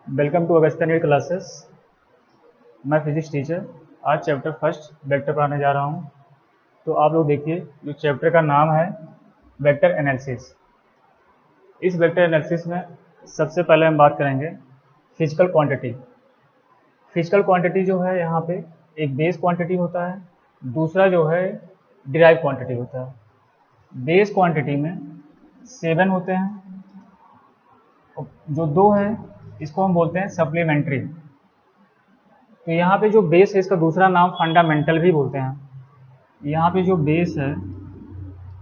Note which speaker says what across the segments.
Speaker 1: Welcome to Augusta NEET classes. मैं physics teacher आज chapter first vector पढ़ाने जा रहा हूँ। तो आप लोग देखिए, जो चैप्टर का नाम है वेक्टर एनालिसिस। इस वेक्टर एनालिसिस में सबसे पहले हम बात करेंगे फिजिकल क्वांटिटी। फिजिकल क्वांटिटी जो है यहाँ पे एक बेस क्वांटिटी होता है, दूसरा जो है डिराइव क्वांटिटी होता है। बेस क्वांटिटी में 7 होते हैं, जो 2 है इसको हम बोलते हैं सप्लीमेंट्री। तो यहाँ पे जो बेस है इसका दूसरा नाम फंडामेंटल भी बोलते हैं। यहाँ पे जो बेस है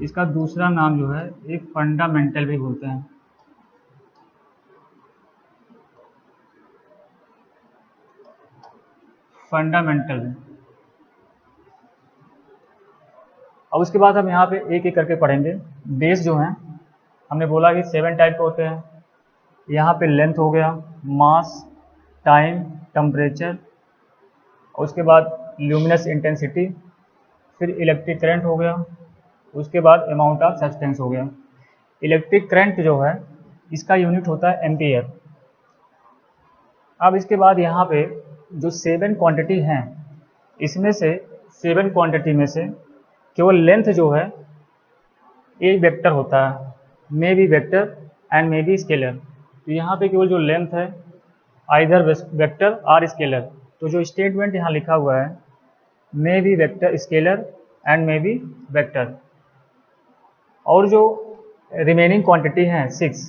Speaker 1: इसका दूसरा नाम जो है एक फंडामेंटल भी बोलते हैं। फंडामेंटल। अब उसके बाद हम यहाँ पे एक एक करके पढ़ेंगे। बेस जो है हमने बोला कि 7 टाइप के होते हैं। यहाँ पे लेंथ हो गया, मास, टाइम, टेम्परेचर, उसके बाद ल्यूमिनस इंटेंसिटी, फिर इलेक्ट्रिक करंट हो गया, उसके बाद अमाउंट ऑफ सब्सटेंस हो गया। इलेक्ट्रिक करंट जो है इसका यूनिट होता है एम्पियर। अब इसके बाद यहाँ पे जो 7 क्वांटिटी हैं, इसमें से 7 क्वांटिटी में से केवल लेंथ जो है एक वेक्टर होता है, may be vector and may be scalar. तो यहाँ पे केवल जो लेंथ है आइदर वेक्टर और स्केलर। तो जो स्टेटमेंट यहाँ लिखा हुआ है may be vector scalar and may be vector. और जो रिमेनिंग क्वांटिटी हैं 6,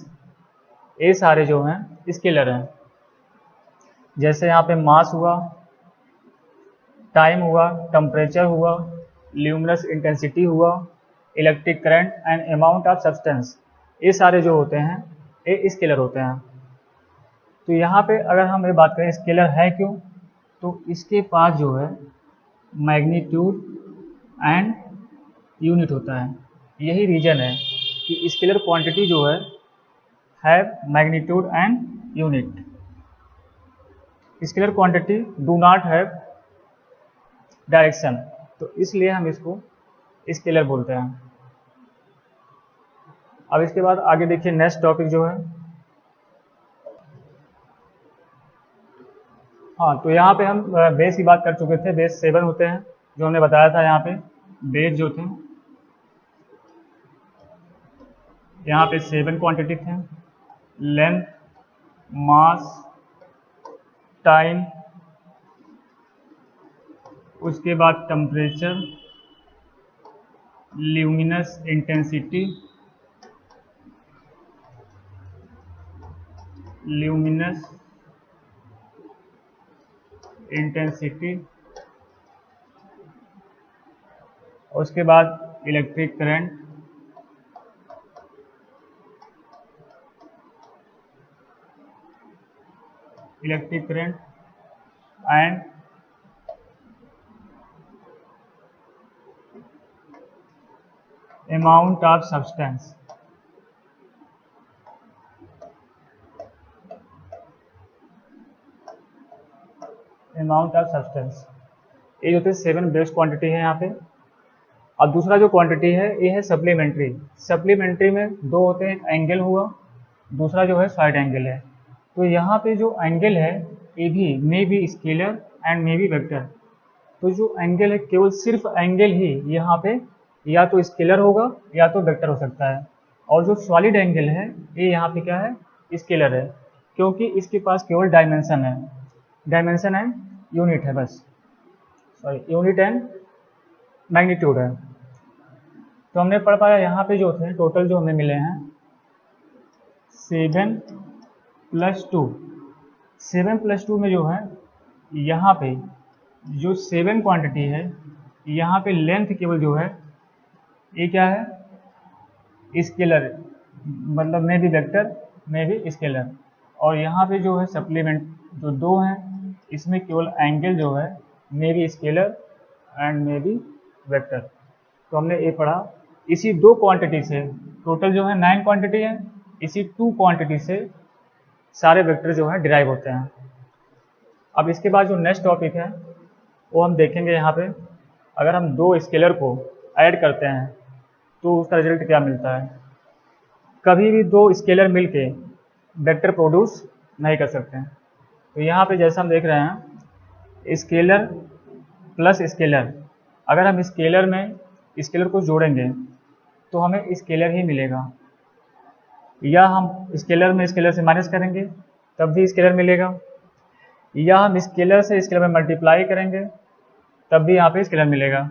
Speaker 1: ये सारे जो हैं स्केलर हैं। जैसे यहाँ पे मास हुआ, टाइम हुआ, टेम्परेचर हुआ, ल्यूमिनस इंटेंसिटी हुआ, electric current and amount of substance, ये सारे जो होते हैं ये स्केलर होते हैं। तो यहाँ पे अगर हम ये बात करें स्केलर है क्यों, तो इसके पास जो है मैग्नीट्यूड एंड यूनिट होता है। यही रीजन है कि स्केलर क्वांटिटी जो है magnitude and unit. Scalar quantity do not have direction, तो इसलिए हम इसको स्केलर बोलते हैं। अब इसके बाद आगे देखिए नेक्स्ट टॉपिक जो है, हाँ, तो यहाँ पे हम बेस की बात कर चुके थे। बेस 7 होते हैं, जो हमने बताया था। यहाँ पे बेस जो थे, यहाँ पे 7 क्वांटिटी थे। लेंथ, मास, टाइम, उसके बाद टेम्परेचर, ल्यूमिनस इंटेंसिटी, उसके बाद electric current, and amount of substance. ये जो थे 7 बेस्ट क्वांटिटी है यहाँ पे। अब दूसरा जो क्वांटिटी है ये है सप्लीमेंट्री। सप्लीमेंट्री में 2 होते हैं, एक एंगल हुआ, दूसरा जो है साइड एंगल है। तो यहाँ पे जो एंगल है ये भी may be scalar and may be vector. तो जो एंगल है केवल सिर्फ एंगल ही यहाँ पे या तो स्केलर होगा या तो वेक्टर हो सकता है। और जो सॉलिड एंगल है ये यहाँ पे क्या है, स्केलर है, क्योंकि इसके पास केवल डायमेंशन एंड यूनिट है, बस सॉरी यूनिट एंड मैग्नीट्यूड है। तो हमने पढ़ पाया यहाँ पे जो थे टोटल जो हमें मिले हैं 7 + 2। 7 + 2 में जो है यहाँ पे जो 7 क्वांटिटी है, यहाँ पे लेंथ केवल जो है ये क्या है, स्केलर, मतलब may be vector may be scalar. और यहाँ पे जो है सप्लीमेंट जो 2 हैं, इसमें केवल एंगल जो है may be scalar and may be vector. तो हमने ये पढ़ा। इसी 2 क्वांटिटी से टोटल जो है 9 क्वांटिटी है, इसी 2 क्वांटिटी से सारे वेक्टर जो है डिराइव होते हैं। अब इसके बाद जो नेक्स्ट टॉपिक है वो हम देखेंगे। यहाँ पे अगर हम 2 स्केलर को ऐड करते हैं तो उसका रिजल्ट क्या मिलता है। कभी भी 2 स्केलर मिलके वेक्टर प्रोड्यूस नहीं कर सकते हैं। तो यहाँ पे जैसा हम देख रहे हैं स्केलर प्लस स्केलर, अगर हम स्केलर में स्केलर को जोड़ेंगे तो हमें स्केलर ही मिलेगा, या हम स्केलर में स्केलर से माइनस करेंगे तब भी स्केलर मिलेगा, या हम स्केलर से स्केलर में मल्टीप्लाई करेंगे तब भी यहाँ पे स्केलर मिलेगा,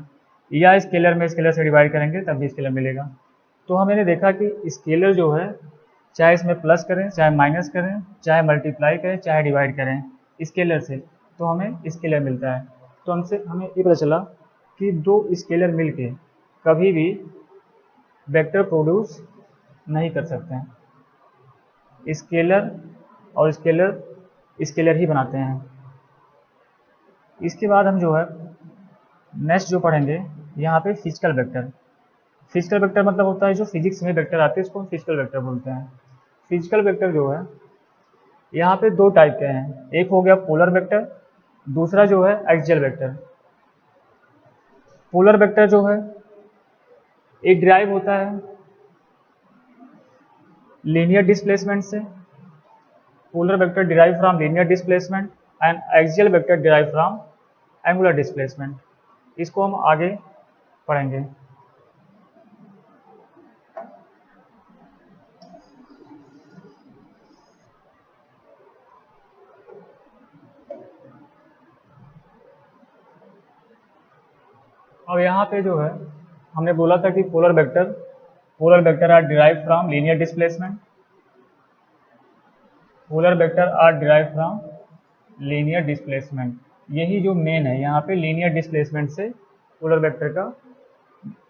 Speaker 1: या स्केलर में स्केलर से डिवाइड करेंगे तब भी स्केलर मिलेगा। तो हमने देखा कि स्केलर जो है चाहे इसमें प्लस करें, चाहे माइनस करें, चाहे मल्टीप्लाई करें, चाहे डिवाइड करें स्केलर से, तो हमें स्केलर मिलता है। तो हमें ये पता चला कि दो स्केलर मिलके कभी भी वेक्टर प्रोड्यूस नहीं कर सकते हैं। स्केलर और स्केलर स्केलर ही बनाते हैं। इसके बाद हम जो है नेक्स्ट जो पढ़ेंगे यहाँ पे फिजिकल वेक्टर। फिजिकल वेक्टर मतलब होता है जो फिजिक्स में वेक्टर आते हैं, इसको हम फिजिकल वेक्टर बोलते हैं। फिजिकल वेक्टर जो है यहाँ पे दो टाइप के हैं, एक हो गया पोलर वेक्टर, दूसरा जो है एक्सियल वेक्टर। पोलर वेक्टर जो है एक डिराइव होता है लीनियर डिस्प्लेसमेंट से, polar vector derive from linear displacement and axial vector derive from angular displacement. इसको हम आगे पढ़ेंगे। अब यहाँ पे जो है हमने बोला था कि polar vector are derive from linear displacement, polar vector are derive from linear displacement. यही जो मेन है यहाँ पे लीनियर डिस्प्लेसमेंट से पोलर वेक्टर का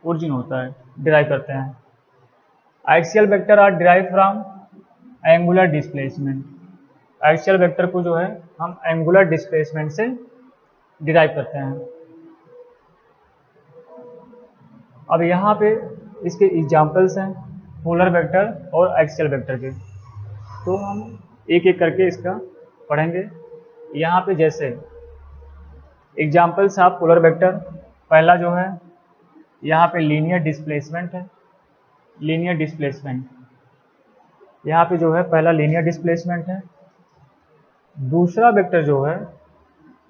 Speaker 1: ओरिजिन होता है, डिराइव करते हैं। Axial vector are derive from angular displacement. Axial vector को जो है हम एंगुलर डिस्प्लेसमेंट से डिराइव करते हैं। अब यहाँ पे इसके एग्जाम्पल्स हैं पोलर वेक्टर और एक्सियल वेक्टर के, तो हम एक एक करके इसका पढ़ेंगे। यहाँ पे जैसे एग्जाम्पल्स ऑफ पोलर वेक्टर, पहला जो है यहाँ पे लीनियर डिस्प्लेसमेंट है, लीनियर डिस्प्लेसमेंट यहाँ पे जो है पहला लीनियर डिस्प्लेसमेंट है। दूसरा वेक्टर जो है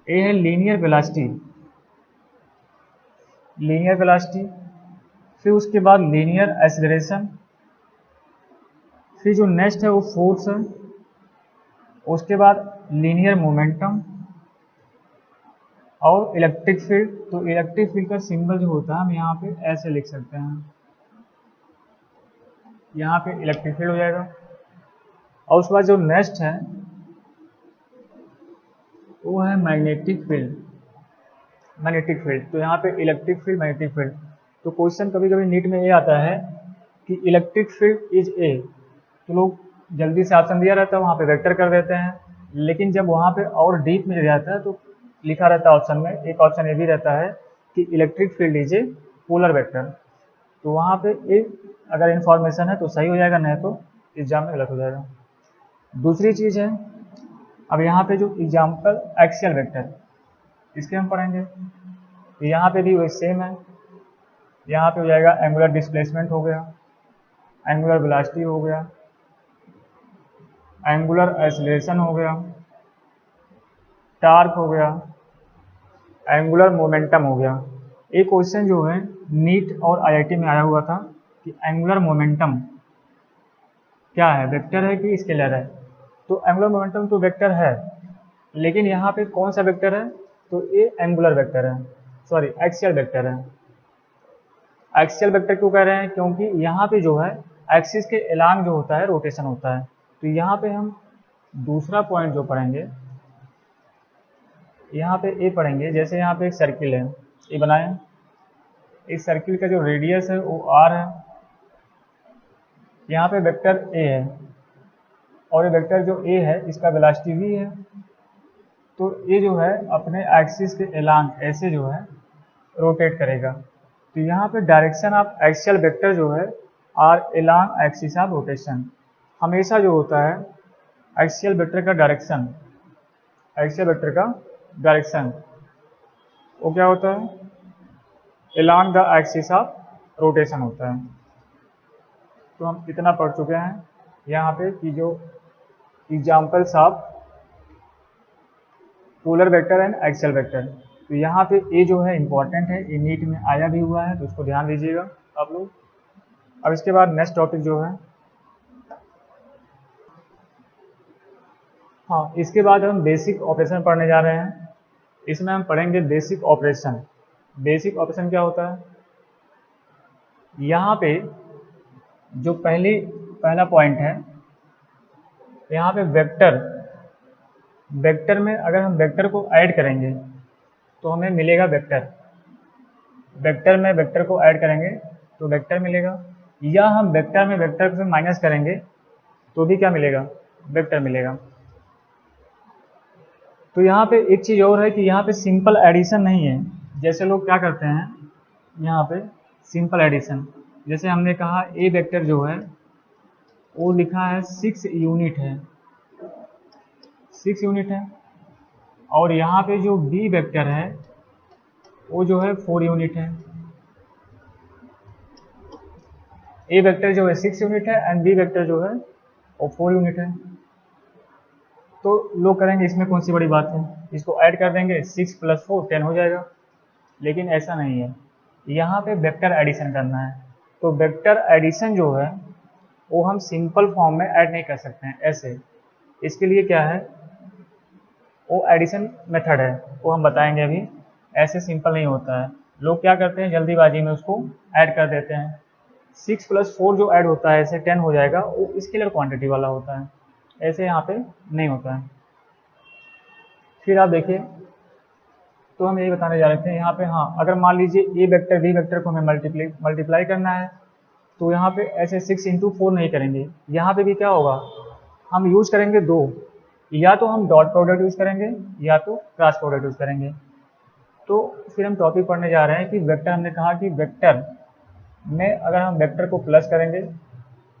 Speaker 1: ये है लीनियर वेलोसिटी, लीनियर वेलोसिटी। फिर उसके बाद लीनियर एक्सेलरेशन, फिर जो नेक्स्ट है वो फोर्स है, उसके बाद लीनियर मोमेंटम और इलेक्ट्रिक फील्ड। तो इलेक्ट्रिक फील्ड का सिंबल जो होता है हम यहाँ पे ऐसे लिख सकते हैं, यहाँ पे इलेक्ट्रिक फील्ड हो जाएगा। और उसके बाद जो नेक्स्ट है वो है मैग्नेटिक फील्ड, मैग्नेटिक फील्ड। तो यहाँ पे इलेक्ट्रिक फील्ड, मैग्नेटिक फील्ड। तो क्वेश्चन कभी कभी नीट में ये आता है कि इलेक्ट्रिक फील्ड इज ए, तो लोग जल्दी से ऑप्शन दिया रहता है वहाँ पे वेक्टर कर देते हैं, लेकिन जब वहाँ पे और डीप में जाता है तो लिखा रहता है ऑप्शन में, एक ऑप्शन ये भी रहता है कि electric field is a polar vector. तो वहाँ पे एक अगर इन्फॉर्मेशन है तो सही हो जाएगा, नहीं तो एग्जाम में गलत हो जाएगा। दूसरी चीज़ है अब यहाँ पे जो एग्जाम्पल एक्सियल वेक्टर, इसके हम पढ़ेंगे। तो यहाँ पे भी वही सेम है, यहाँ पे हो जाएगा एंगुलर डिस्प्लेसमेंट हो गया, एंगुलर वेलोसिटी हो गया, एंगुलर एक्सेलरेशन हो गया, टार्क हो गया, एंगुलर मोमेंटम हो गया। एक क्वेश्चन जो है नीट और आईआईटी में आया हुआ था कि एंगुलर मोमेंटम क्या है, वेक्टर है कि स्केलर है। तो एंगुलर मोमेंटम तो वेक्टर है, लेकिन यहाँ पे कौन सा वेक्टर है, तो ये एंगुलर वेक्टर है, सॉरी एक्सियल वेक्टर है। एक्सियल वेक्टर क्यों कह रहे हैं, क्योंकि यहाँ पे जो है एक्सिस के एलांग जो होता है रोटेशन होता है। तो यहाँ पे हम दूसरा पॉइंट जो पढ़ेंगे, यहाँ पे ये पढ़ेंगे, जैसे यहाँ पे एक सर्किल है ये बनाए, इस सर्किल का जो रेडियस है वो r है, यहाँ पे वेक्टर a है और ये वेक्टर जो a है इसका वेलोसिटी v है। तो ये जो है अपने एक्सिस के एलांग ऐसे जो है रोटेट करेगा। तो यहाँ पे डायरेक्शन ऑफ एक्सियल वेक्टर जो है are along axis of rotation. हमेशा जो होता है एक्सियल वेक्टर का डायरेक्शन, एक्सियल वेक्टर का डायरेक्शन वो क्या होता है, along the axis of rotation होता है। तो हम इतना पढ़ चुके हैं यहाँ पे कि जो examples of polar vector and axial vector. तो यहाँ पे ए जो है इम्पॉर्टेंट है, ये नीट में आया भी हुआ है, तो इसको ध्यान दीजिएगा आप लोग। अब इसके बाद नेक्स्ट टॉपिक जो है, हाँ, इसके बाद हम बेसिक ऑपरेशन पढ़ने जा रहे हैं। इसमें हम पढ़ेंगे बेसिक ऑपरेशन। बेसिक ऑपरेशन क्या होता है? यहाँ पे जो पहला पॉइंट है, यहाँ पे वेक्टर में अगर हम वेक्टर को ऐड करेंगे तो हमें मिलेगा वेक्टर। वेक्टर में वेक्टर को ऐड करेंगे तो वेक्टर मिलेगा, या हम वेक्टर में वेक्टर से माइनस करेंगे तो भी क्या मिलेगा? वेक्टर मिलेगा। तो यहाँ पे एक चीज़ और है कि यहाँ पे सिंपल एडिशन नहीं है। जैसे लोग क्या करते हैं यहाँ पे सिंपल एडिशन, जैसे हमने कहा ए वेक्टर जो है वो लिखा है 6 यूनिट है, 6 यूनिट है, और यहाँ पे जो बी वेक्टर है वो जो है 4 यूनिट है। ए वेक्टर जो है 6 यूनिट है एंड बी वेक्टर जो है वो 4 यूनिट है। तो लोग करेंगे इसमें कौन सी बड़ी बात है, इसको ऐड कर देंगे, 6 + 4 10 हो जाएगा। लेकिन ऐसा नहीं है, यहाँ पे वेक्टर एडिशन करना है। तो वेक्टर एडिशन जो है वो हम सिंपल फॉर्म में ऐड नहीं कर सकते हैं ऐसे। इसके लिए क्या है, वो एडिशन मेथड है, वो हम बताएंगे अभी। ऐसे सिंपल नहीं होता है। लोग क्या करते हैं जल्दीबाजी में उसको ऐड कर देते हैं। 6 + 4 जो ऐड होता है ऐसे 10 हो जाएगा, वो स्केलर क्वांटिटी वाला होता है, ऐसे यहाँ पे नहीं होता है। फिर आप देखिए, तो हम यही बताने जा रहे थे यहाँ पे, हाँ, अगर मान लीजिए ए वेक्टर बी वेक्टर को हमें मल्टीप्लाई करना है, तो यहाँ पे ऐसे 6 × 4 नहीं करेंगे। यहाँ पे भी क्या होगा, हम यूज करेंगे दो, या तो हम डॉट प्रोडक्ट यूज करेंगे या तो क्रॉस प्रोडक्ट यूज करेंगे। तो फिर हम टॉपिक पढ़ने जा रहे हैं कि वेक्टर, हमने कहा कि वेक्टर में अगर हम वेक्टर को प्लस करेंगे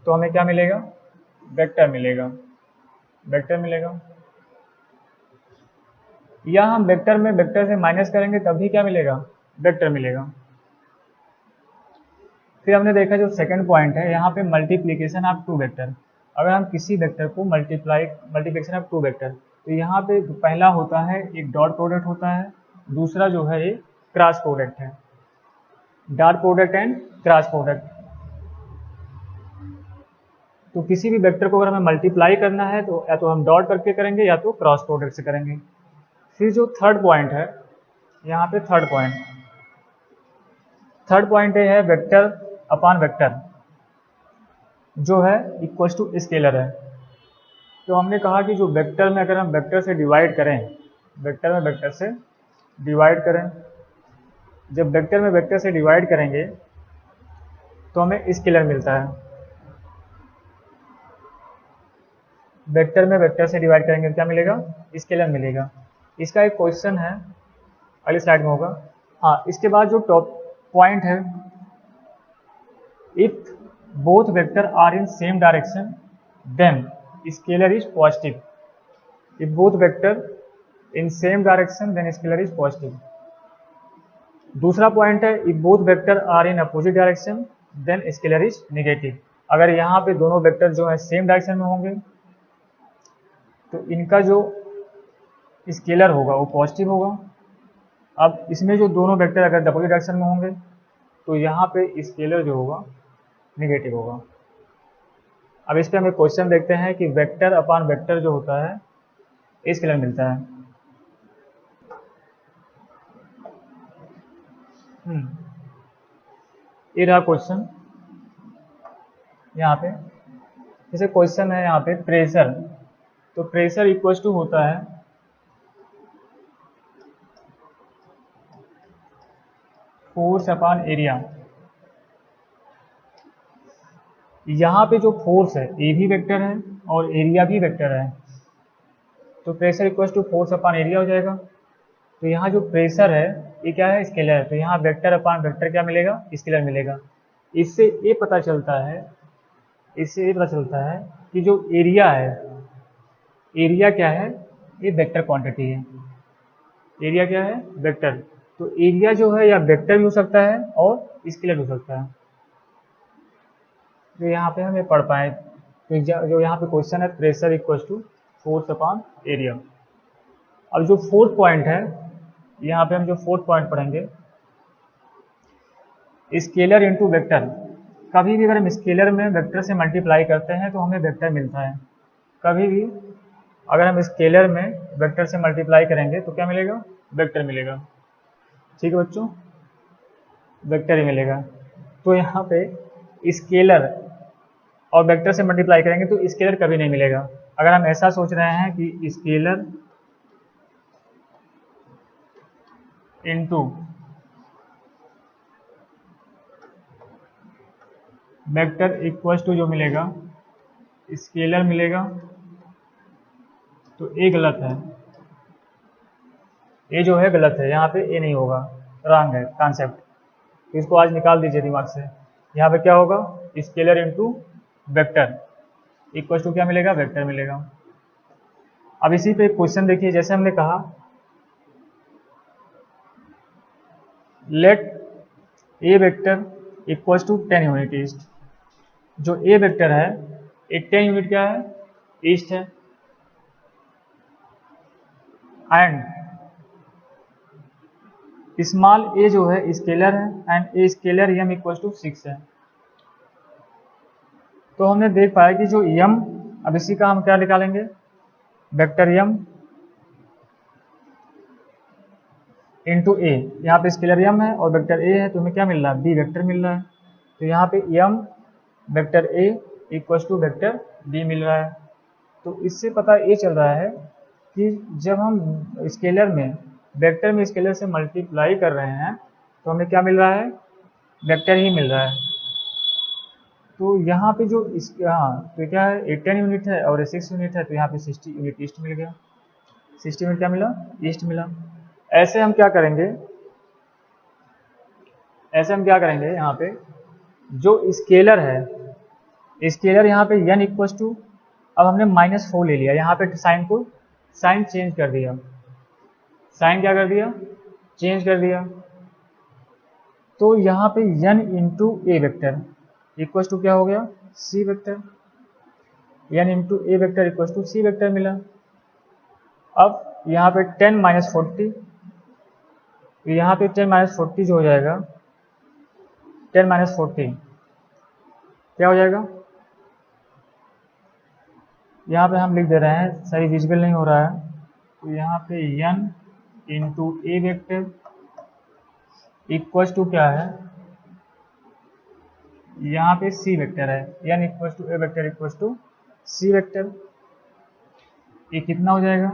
Speaker 1: तो हमें क्या मिलेगा? वेक्टर मिलेगा, वेक्टर मिलेगा। या हम वेक्टर में वेक्टर से माइनस करेंगे तब भी क्या मिलेगा? वेक्टर मिलेगा। फिर हमने देखा जो सेकंड पॉइंट है, यहाँ पे मल्टीप्लिकेशन ऑफ 2 वेक्टर। अगर हम किसी वेक्टर को मल्टीप्लिकेशन ऑफ 2 वेक्टर, तो यहाँ पे पहला होता है एक डॉट प्रोडक्ट होता है, दूसरा जो है एक क्रॉस प्रोडक्ट है, dot product and cross product. तो किसी भी वेक्टर को अगर हमें मल्टीप्लाई करना है तो या तो हम डॉट करके करेंगे या तो क्रॉस प्रोडक्ट से करेंगे। फिर जो थर्ड पॉइंट है, यहाँ पे थर्ड पॉइंट ये है वेक्टर अपॉन वेक्टर जो है इक्वल टू स्केलर है। तो हमने कहा कि जो वेक्टर में अगर हम वेक्टर से डिवाइड करें, वेक्टर में वेक्टर से डिवाइड करें, जब वेक्टर में वेक्टर से डिवाइड करेंगे तो हमें स्केलर मिलता है। वेक्टर में वेक्टर से डिवाइड करेंगे तो क्या मिलेगा? स्केलर मिलेगा। इसका एक क्वेश्चन है, अगली स्लाइड में होगा। हाँ, इसके बाद जो टॉप पॉइंट है, if both vector are in same direction then scalar is positive. If both vector in same direction then scalar is positive. दूसरा पॉइंट है, if both vector are in opposite direction then scalar is negative. अगर यहाँ पे दोनों vector जो है same direction में होंगे तो इनका जो स्केलर होगा वो पॉजिटिव होगा। अब इसमें जो दोनों वेक्टर अगर अपोजिट डायरेक्शन में होंगे तो यहाँ पे स्केलर जो होगा नेगेटिव होगा। अब इस पर हम एक क्वेश्चन देखते हैं कि वेक्टर अपॉन वेक्टर जो होता है स्केलर मिलता है। ये रहा क्वेश्चन यहाँ पे। जैसे क्वेश्चन है यहाँ पे प्रेशर, तो प्रेशर इक्वल टू होता है फोर्स अपॉन एरिया। यहाँ पे जो फोर्स है ए भी वेक्टर है और एरिया भी वेक्टर है, तो pressure equal to force upon area हो जाएगा। तो यहाँ जो प्रेशर है ये क्या है? स्केलर है, तो यहाँ वेक्टर अपॉन वेक्टर क्या मिलेगा? स्केलर मिलेगा। इससे ये पता चलता है कि जो एरिया है, एरिया क्या है? ये वेक्टर क्वांटिटी है। एरिया क्या है? वेक्टर। तो एरिया जो है या वेक्टर भी हो सकता है और स्केलर भी हो सकता है। तो यहाँ पे हम ये पढ़ पाए, तो जो यहाँ पे क्वेश्चन है pressure equal to force upon area. अब जो फोर्थ पॉइंट है, यहाँ पे हम जो फोर्थ पॉइंट पढ़ेंगे, स्केलर इनटू वेक्टर। कभी भी अगर हम स्केलर में वेक्टर से मल्टीप्लाई करते हैं तो हमें वेक्टर मिलता है। कभी भी अगर हम स्केलर में वेक्टर से मल्टीप्लाई करेंगे तो क्या मिलेगा? वेक्टर मिलेगा। ठीक है बच्चों, वेक्टर ही मिलेगा। तो यहाँ पे स्केलर और वेक्टर से मल्टीप्लाई करेंगे तो स्केलर कभी नहीं मिलेगा। अगर हम ऐसा सोच रहे हैं कि scalar into vector equal to जो मिलेगा स्केलर मिलेगा, तो ए गलत है। ए जो है गलत है, यहाँ पे ए नहीं होगा, रॉन्ग है कॉन्सेप्ट। तो इसको आज निकाल दीजिए दिमाग से। यहाँ पे क्या होगा? Scalar into vector equal to क्या मिलेगा? वेक्टर मिलेगा। अब इसी पे एक क्वेश्चन देखिए, जैसे हमने कहा let A vector equal to 10 unit east. जो ए वेक्टर है ये 10 यूनिट क्या है? ईस्ट है। एंड स्मॉल ए जो है स्केलर है and A scalar M equal to 6 है। तो हमने देख पाया कि जो एम, अब इसी का हम क्या निकालेंगे? वेक्टर एम इंटू ए। यहाँ पे स्केलर एम है और वेक्टर ए है, तो हमें क्या मिल रहा है? बी वेक्टर मिल रहा है। तो यहाँ पे M vector A equal to vector B मिल रहा है। तो इससे पता ये चल रहा है कि जब हम स्केलर में वेक्टर में स्केलर से मल्टीप्लाई कर रहे हैं तो हमें क्या मिल रहा है? वेक्टर ही मिल रहा है। तो यहाँ पे जो तो क्या है? 10 यूनिट है और 6 यूनिट है, तो यहाँ पे 60 यूनिट ईस्ट मिल गया। 60 यूनिट क्या मिला? ईस्ट मिला। ऐसे हम क्या करेंगे? यहाँ पे जो स्केलर है, स्केलर यहाँ पे n इक्वल टू, अब हमने -4 ले लिया, यहाँ पे साइन चेंज कर दिया। साइन क्या कर दिया? चेंज कर दिया। तो यहाँ पे n into A vector equal to क्या हो गया? C vector. n into A vector equal to C vector मिला। अब यहाँ पे 10 - 40, यहाँ पे 10 - 40 जो हो जाएगा, 10 - 40 क्या हो जाएगा? यहाँ पे हम लिख दे रहे हैं, सही विजिबल नहीं हो रहा है। तो यहाँ पे n into A vector equal to क्या है? यहाँ पे सी वेक्टर है, n equal to A vector equal to C vector. ये कितना हो जाएगा?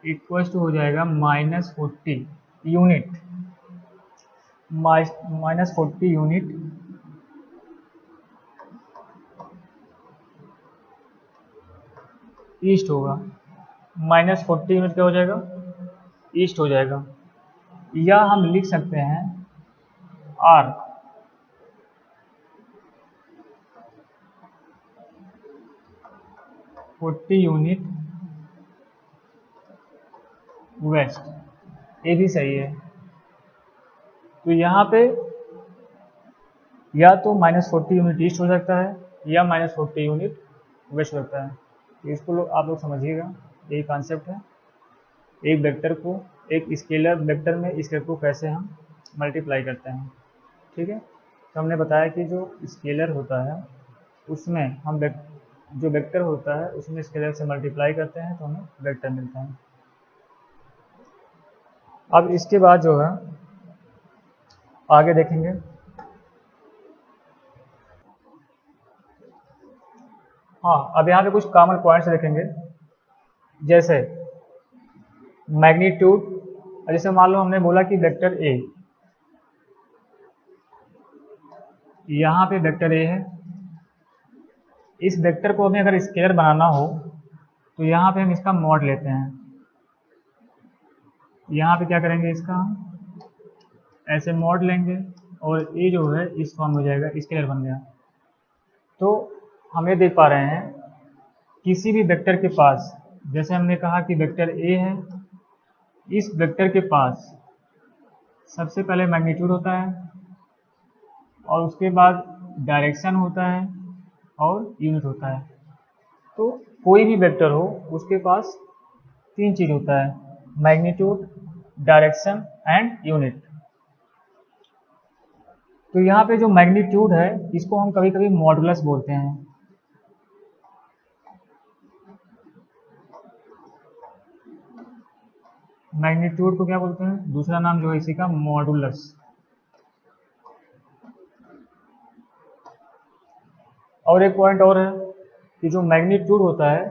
Speaker 1: इक्वल टू हो जाएगा -40 यूनिट, -40 यूनिट ईस्ट होगा। -40 यूनिट क्या हो जाएगा? ईस्ट हो जाएगा। या हम लिख सकते हैं आर 40 यूनिट वेस्ट, ये भी सही है। तो यहाँ पे या तो -40 यूनिट ईस्ट हो सकता है या -40 यूनिट वेस्ट हो सकता है। तो इसको आप लोग समझिएगा, यही कॉन्सेप्ट है। एक वेक्टर को एक स्केलर वेक्टर में स्केलर को कैसे हम मल्टीप्लाई करते हैं। ठीक है, तो हमने बताया कि जो स्केलर होता है उसमें हम जो वेक्टर होता है उसमें स्केलर से मल्टीप्लाई करते हैं तो हमें वेक्टर मिलता है। अब इसके बाद जो है आगे देखेंगे। हाँ, अब यहाँ पे कुछ कॉमन पॉइंट्स देखेंगे, जैसे मैग्नीट्यूड। जैसे मान लो हमने बोला कि वेक्टर ए, यहाँ पे वेक्टर ए है। इस वेक्टर को हमें अगर स्केलर बनाना हो तो यहाँ पे हम इसका मॉड लेते हैं। यहाँ पे क्या करेंगे? इसका ऐसे मॉड लेंगे और ए जो है इस फॉर्म हो जाएगा, स्केलर बन गया। तो हम ये देख पा रहे हैं किसी भी वेक्टर के पास, जैसे हमने कहा कि वेक्टर ए है, इस वेक्टर के पास सबसे पहले मैग्नीट्यूड होता है और उसके बाद डायरेक्शन होता है और यूनिट होता है। तो कोई भी वेक्टर हो उसके पास तीन चीज होता है, मैग्नीट्यूड, डायरेक्शन एंड यूनिट। तो यहाँ पे जो मैग्नीट्यूड है इसको हम कभी कभी मॉडुलस बोलते हैं। मैग्नीट्यूड को क्या बोलते हैं, दूसरा नाम जो है इसी का मॉडुलस। और एक पॉइंट और है कि जो मैग्नीट्यूड होता है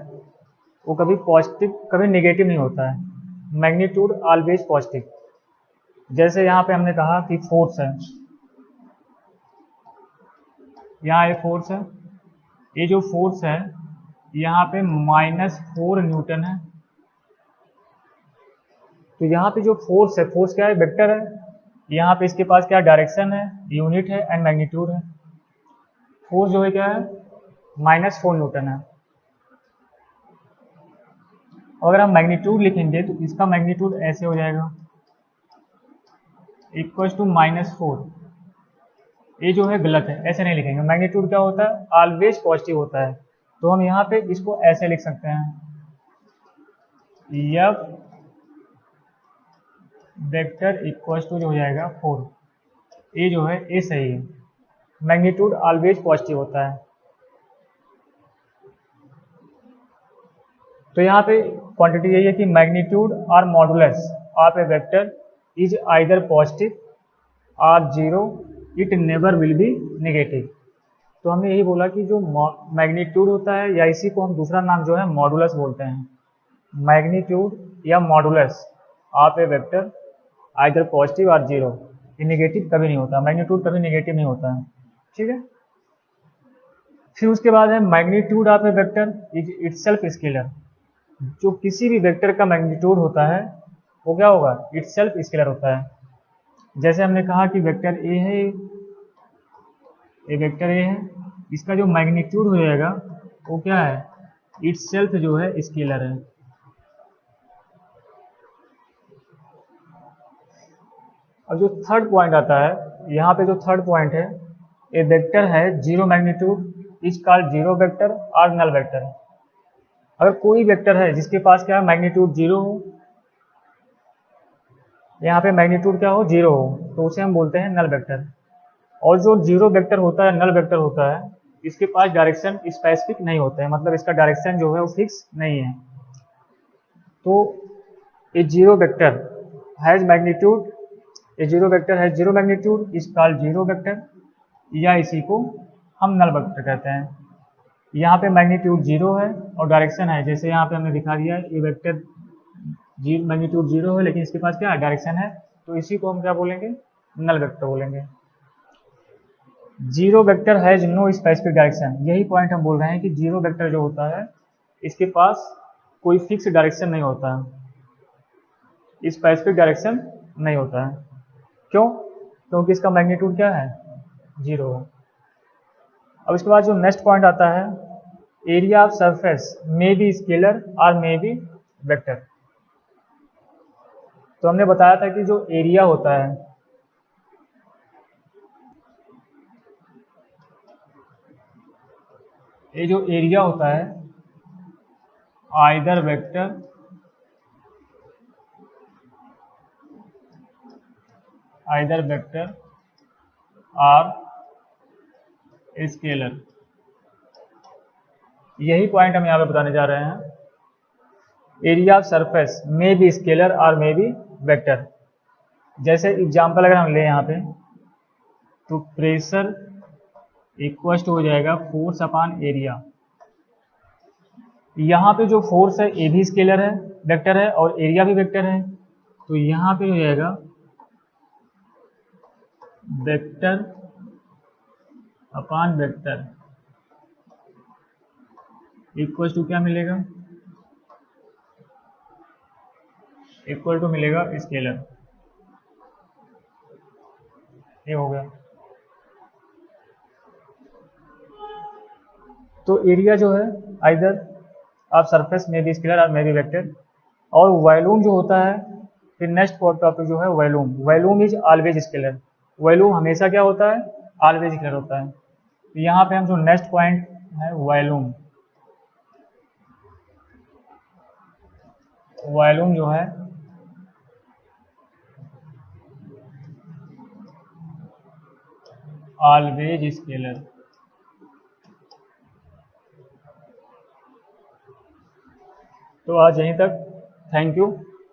Speaker 1: वो कभी पॉजिटिव कभी नेगेटिव नहीं होता है, मैग्नीट्यूड ऑलवेज पॉजिटिव। जैसे यहाँ पे हमने कहा कि फोर्स है, यहाँ एक फोर्स है, ये जो फोर्स है यहाँ पे -4 न्यूटन है। तो यहाँ पे जो फोर्स है, फोर्स क्या है, वेक्टर है, यहाँ पे इसके पास क्या डायरेक्शन है, यूनिट है एंड मैग्नीट्यूड है। फोर्स जो है क्या है, -4 न्यूटन है। अगर हम मैग्नीट्यूड लिखेंगे तो इसका मैग्नीट्यूड ऐसे हो जाएगा, इक्वल्स टू -4। ये जो है गलत है, ऐसे नहीं लिखेंगे। मैग्नीट्यूड क्या होता है, ऑलवेज पॉजिटिव होता है। तो हम यहाँ पे इसको ऐसे लिख सकते हैं, एफ वेक्टर इक्वल्स टू जो हो जाएगा 4। ये जो है ये सही है, मैग्नीट्यूड ऑलवेज पॉजिटिव होता है। तो यहाँ पे क्वांटिटी यही है कि मैग्नीट्यूड और modulus of a vector is either positive और zero, it never will be negative. तो हमने यही बोला कि जो मैग्नीट्यूड होता है, या इसी को हम दूसरा नाम जो है मॉडुलस बोलते हैं, मैग्नीट्यूड या modulus of a vector either positive और जीरो, ये नेगेटिव कभी नहीं होता, मैग्नीट्यूड कभी नेगेटिव नहीं होता है। ठीक है, फिर उसके बाद है magnitude of a vector is itself scalar. जो किसी भी वेक्टर का मैग्नीट्यूड होता है वो क्या होगा, इटसेल्फ स्केलर होता है। जैसे हमने कहा कि वेक्टर ए है, ये वेक्टर ए है, इसका जो मैग्नीट्यूड हो जाएगा वो क्या है, इटसेल्फ जो है स्केलर है। अब जो थर्ड पॉइंट आता है, यहाँ पे जो थर्ड पॉइंट है, ए वेक्टर है zero magnitude is called zero vector और नल वेक्टर। अगर कोई वेक्टर है जिसके पास क्या है, मैग्नीट्यूड जीरो हो, यहाँ पे मैग्नीट्यूड क्या हो, जीरो हो, तो उसे हम बोलते हैं नल वेक्टर। और जो जीरो वेक्टर होता है, नल वेक्टर होता है, इसके पास डायरेक्शन स्पेसिफिक नहीं होता है, मतलब इसका डायरेक्शन जो है वो फिक्स नहीं है। तो a zero vector has magnitude, a zero vector has zero magnitude is called zero vector, या इसी को हम नल वेक्टर कहते हैं। यहाँ पे मैग्नीट्यूड जीरो है और डायरेक्शन है, जैसे यहाँ पे हमने दिखा दिया ये वेक्टर मैग्नीट्यूड जीरो है लेकिन इसके पास क्या डायरेक्शन है, तो इसी को हम क्या बोलेंगे, नल वेक्टर बोलेंगे। Zero vector has no specific direction, यही पॉइंट हम बोल रहे हैं कि जीरो वेक्टर जो होता है इसके पास कोई फिक्स डायरेक्शन नहीं होता है, स्पेसिफिक डायरेक्शन नहीं होता है। क्यों, क्योंकि इसका मैग्नीट्यूड क्या है, जीरो है। अब इसके बाद जो नेक्स्ट पॉइंट आता है, area of surface may be scalar और मे बी वेक्टर। तो हमने बताया था कि जो एरिया होता है, ये जो एरिया होता है आइदर वेक्टर और स्केलर, यही पॉइंट हम यहाँ पे बताने जा रहे हैं। Area of surface may be scalar और मे बी वेक्टर। जैसे एग्जांपल अगर हम ले यहाँ पे, तो प्रेशर इक्वल टू हो जाएगा फोर्स अपॉन एरिया। यहाँ पे जो फोर्स है ये भी स्केलर है, वेक्टर है, और एरिया भी वेक्टर है, तो यहाँ पे हो जाएगा vector upon vector equal to क्या मिलेगा, इक्वल टू मिलेगा स्केलर। ये हो गया। तो एरिया जो है आइदर ऑफ सरफेस में बी स्केलर और मे बी वेक्टर। और वॉल्यूम जो होता है, फिर नेक्स्ट टॉपिक जो है volume, volume is always scalar. Volume हमेशा क्या होता है, ऑलवेज स्केलर होता है। तो यहाँ पे हम जो नेक्स्ट पॉइंट है वॉल्यूम, वॉल्यूम जो है ऑलवेज स्केलर। तो आज यहीं तक, थैंक यू।